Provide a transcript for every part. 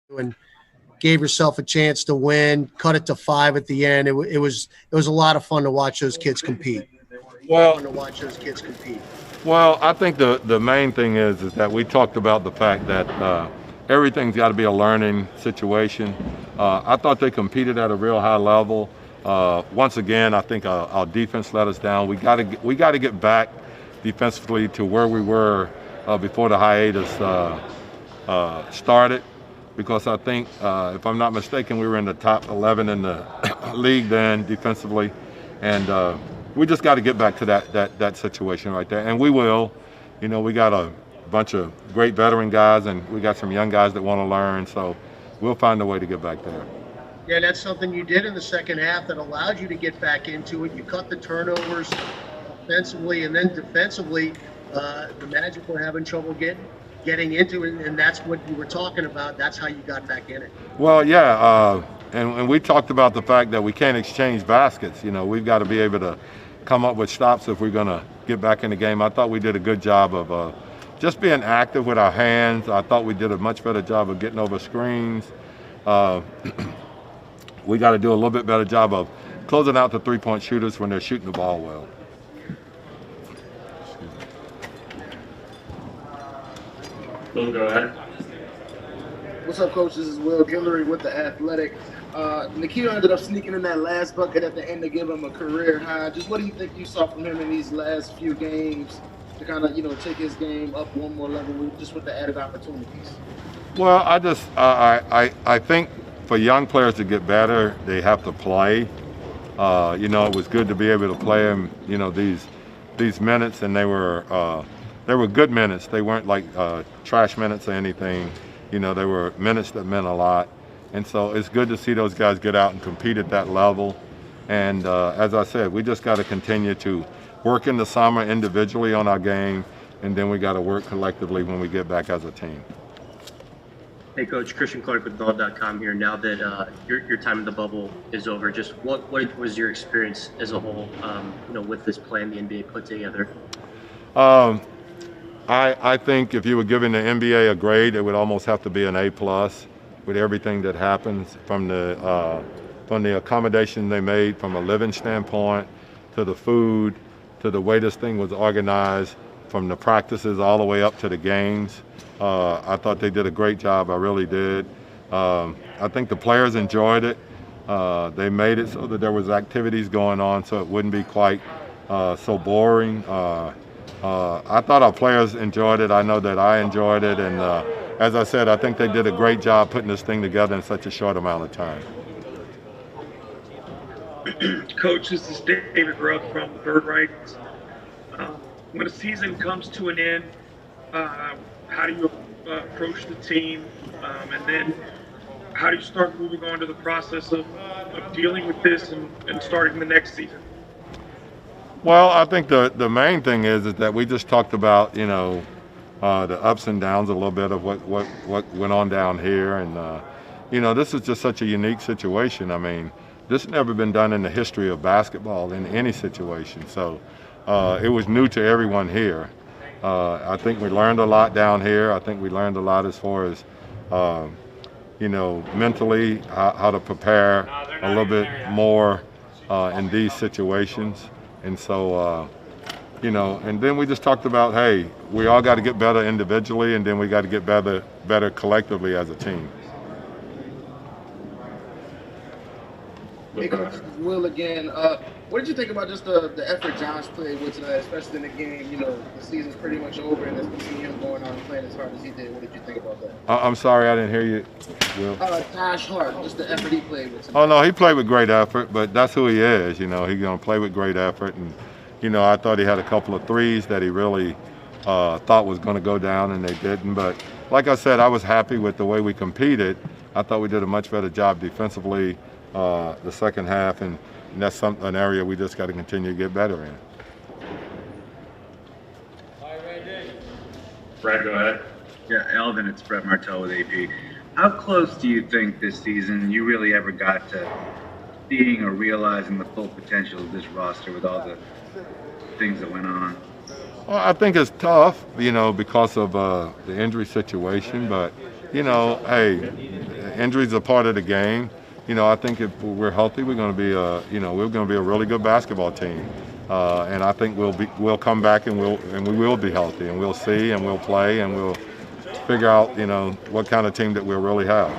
and gave yourself a chance to win, cut it to 5 at the end. It was a lot of fun to watch those kids compete. Well, Fun to watch those kids compete. Well, I think the main thing is that we talked about the fact that everything's got to be a learning situation. I thought they competed at a real high level. Once again, I think our defense let us down. We got to get back defensively to where we were before the hiatus started, because I think, if I'm not mistaken, we were in the top 11 in the league then defensively, and we just got to get back to that situation right there, and we will. We got a bunch of great veteran guys, and we got some young guys that want to learn, so we'll find a way to get back there. Yeah, that's something you did in the second half that allowed you to get back into it. You cut the turnovers offensively, and then defensively, the Magic were having trouble getting into it, and that's what you were talking about. That's how you got back in it. Well, yeah, and we talked about the fact that we can't exchange baskets. We've got to be able to come up with stops if we're going to get back in the game. I thought we did a good job of just being active with our hands. I thought we did a much better job of getting over screens. We got to do a little bit better job of closing out the three-point shooters when they're shooting the ball well. Will, go ahead. What's up, Coach? This is Will Gentry with The Athletic. Nikita ended up sneaking in that last bucket at the end to give him a career high. Just what do you think you saw from him in these last few games to kind of, take his game up one more level just with the added opportunities? Well, I think for young players to get better, they have to play. It was good to be able to play them, these minutes, and they were good minutes. They weren't like trash minutes or anything. They were minutes that meant a lot. And so it's good to see those guys get out and compete at that level. And as I said, we just got to continue to work in the summer individually on our game, and then we got to work collectively when we get back as a team. Hey, Coach, Christian Clark with Ball.com here. Now that your time in the bubble is over, just what was your experience as a whole, with this plan the NBA put together? I think if you were giving the NBA a grade, it would almost have to be an A+, with everything that happens from the accommodation they made from a living standpoint, to the food, to the way this thing was organized, from the practices all the way up to the games. I thought they did a great job. I really did. I think the players enjoyed it. They made it so that there was activities going on, so it wouldn't be quite so boring. I thought our players enjoyed it. I know that I enjoyed it, and as I said, I think they did a great job putting this thing together in such a short amount of time. Coach, this is David Grubb from the Bird Rights. When a season comes to an end, how do you approach the team, and then how do you start moving on to the process of dealing with this and starting the next season? Well, I think the main thing is that we just talked about, the ups and downs a little bit of what went on down here. And, this is just such a unique situation. I mean, this has never been done in the history of basketball in any situation. So it was new to everyone here. I think we learned a lot down here. I think we learned a lot as far as, mentally, how to prepare a little bit more in these situations. And so, and then we just talked about, hey, we all got to get better individually, and then we got to get better collectively as a team. Hey, Coach, this is Will again. What did you think about just the effort Josh played with tonight, especially in the game? The season's pretty much over, and it's to see him going out and playing as hard as he did. What did you think about that? I'm sorry, I didn't hear you, Will. Josh Hart, just the effort he played with tonight. Oh, no, he played with great effort, but that's who he is. He's going to play with great effort. And, I thought he had a couple of threes that he really thought was going to go down, and they didn't. But like I said, I was happy with the way we competed. I thought we did a much better job defensively the second half, and that's an area we just got to continue to get better in. Brad, go ahead. Yeah, Alvin, it's Brett Martell with AP. How close do you think this season you really ever got to seeing or realizing the full potential of this roster with all the things that went on? Well, I think it's tough, because of the injury situation. But, hey, injuries are part of the game. I think if we're healthy, we're going to be we're going to be a really good basketball team. And I think we'll come back and we will be healthy, and we'll see and we'll play and we'll figure out what kind of team that we'll really have.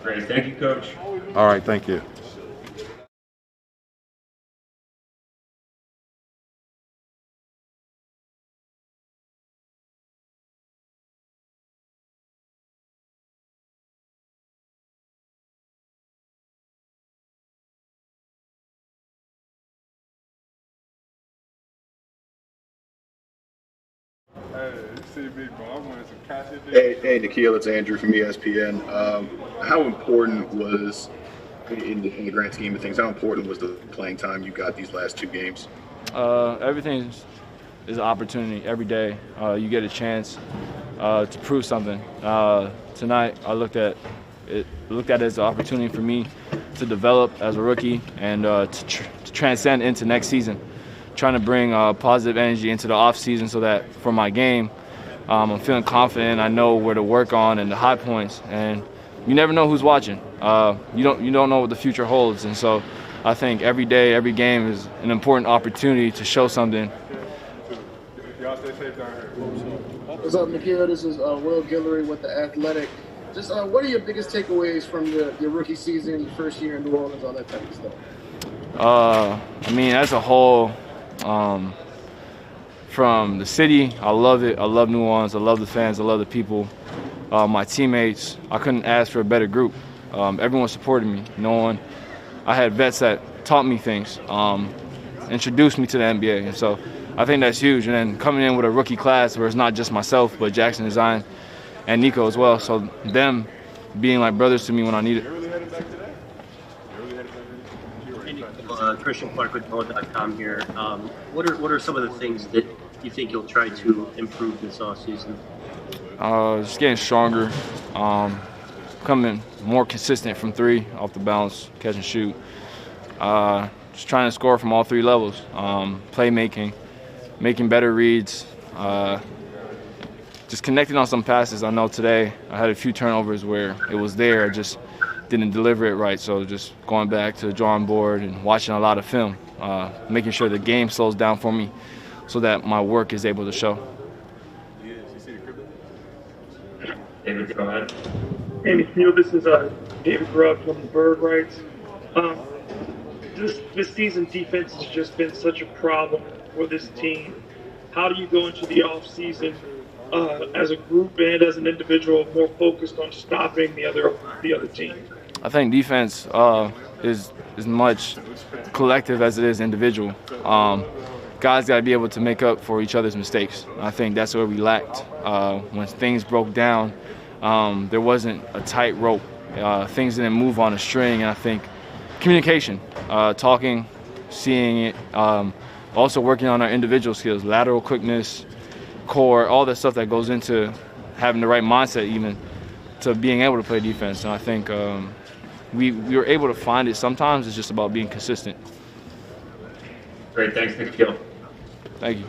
Great. Thank you, Coach. All right, thank you. Hey, Nikita, it's Andrew from ESPN. How important was, in the grand scheme of things, how important was the playing time you got these last 2 games? Everything is an opportunity. Every day you get a chance to prove something. Tonight I looked at it as an opportunity for me to develop as a rookie and to transcend into next season. Trying to bring positive energy into the offseason so that for my game, I'm feeling confident. I know where to work on and the high points. And you never know who's watching. You don't know what the future holds. And so I think every day, every game is an important opportunity to show something. What's up, Nikita? This is Will Guillory with The Athletic. Just what are your biggest takeaways from your rookie season, your first year in New Orleans, all that type of stuff? As a whole, from the city, I love it. I love New Orleans. I love the fans. I love the people. My teammates, I couldn't ask for a better group. Everyone supported me. I had vets that taught me things, introduced me to the NBA. And so I think that's huge. And then coming in with a rookie class where it's not just myself, but Jackson Design and Nico as well. So them being like brothers to me when I need it. Christian Clark with Ball.com here. What are some of the things that you think you'll try to improve this offseason? Just getting stronger, becoming more consistent from 3 off the bounce, catch and shoot. Just trying to score from all 3 levels. Playmaking, making better reads, just connecting on some passes. I know today I had a few turnovers where it was there, I just didn't deliver it right. So just going back to the drawing board and watching a lot of film, making sure the game slows down for me so that my work is able to show. David, go ahead. Hey, Nikita, this is David Grubb from the Bird Rights. This season, defense has just been such a problem for this team. How do you go into the offseason as a group and as an individual more focused on stopping the other team? I think defense is as much collective as it is individual. Guys got to be able to make up for each other's mistakes. I think that's where we lacked. When things broke down, there wasn't a tight rope. Things didn't move on a string, and I think communication, talking, seeing it, also working on our individual skills, lateral quickness, core, all that stuff that goes into having the right mindset even to being able to play defense. And I think we were able to find it sometimes. It's just about being consistent. Great, thanks, Nikita. Thank you.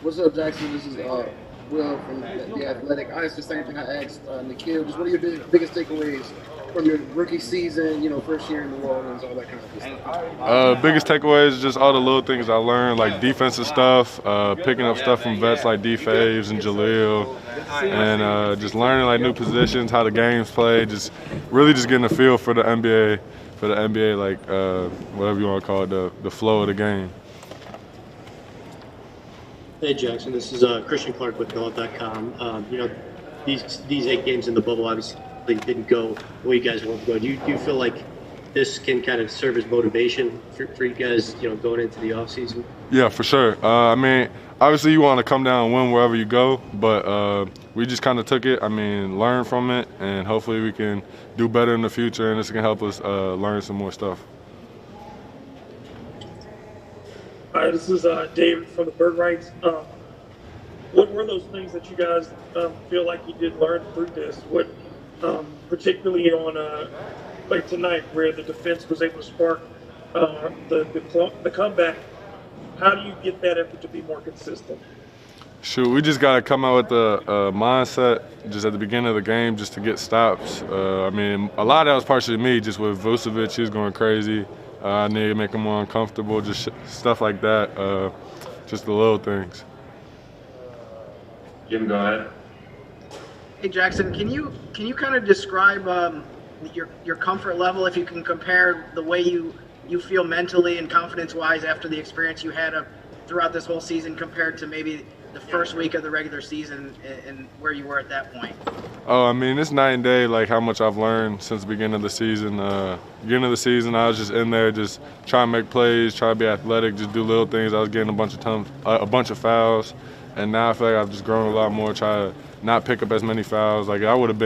What's up, Jackson? This is Will from The Athletic. I asked the same thing I asked Nikita. Just what are your biggest takeaways from your rookie season, first year in New Orleans, all that kind of stuff? Biggest takeaway is just all the little things I learned, like defensive stuff, picking up stuff from vets like D. Faves and Jaleel, and just learning like new positions, how the game's played, just really just getting a feel for the NBA, like whatever you want to call it, the flow of the game. Hey, Jackson, this is Christian Clark with Ball.com. These 8 games in the bubble obviously didn't go the way you guys wanted to go. Do you feel like this can kind of serve as motivation for you guys, going into the offseason? Yeah, for sure. I mean, obviously you want to come down and win wherever you go, but we just kind of took it. I mean, learn from it, and hopefully we can do better in the future, and this can help us learn some more stuff. Hi, this is David from the Bird Rights. What were those things that you guys feel like you did learn through this? What, particularly on like tonight, where the defense was able to spark the comeback? How do you get that effort to be more consistent? Shoot, we just got to come out with the mindset just at the beginning of the game just to get stops. I mean, a lot of that was partially me, just with Vucevic, he was going crazy. I needed to make him more uncomfortable, just stuff like that, just the little things. Jim, go ahead. Hey Jackson, can you kind of describe your comfort level, if you can compare the way you feel mentally and confidence-wise after the experience you had throughout this whole season compared to maybe the first week of the regular season and where you were at that point? Oh, I mean, it's night and day, like how much I've learned since the beginning of the season. Beginning of the season, I was just in there just trying to make plays, try to be athletic, just do little things. I was getting a bunch of fouls, and now I feel like I've just grown a lot more, try to not pick up as many fouls. Like I would have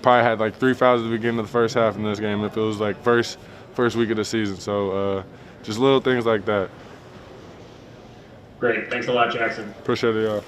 probably had like 3 fouls at the beginning of the first half in this game if it was like first week of the season. So just little things like that. Great. Thanks a lot, Jackson. Appreciate it, y'all.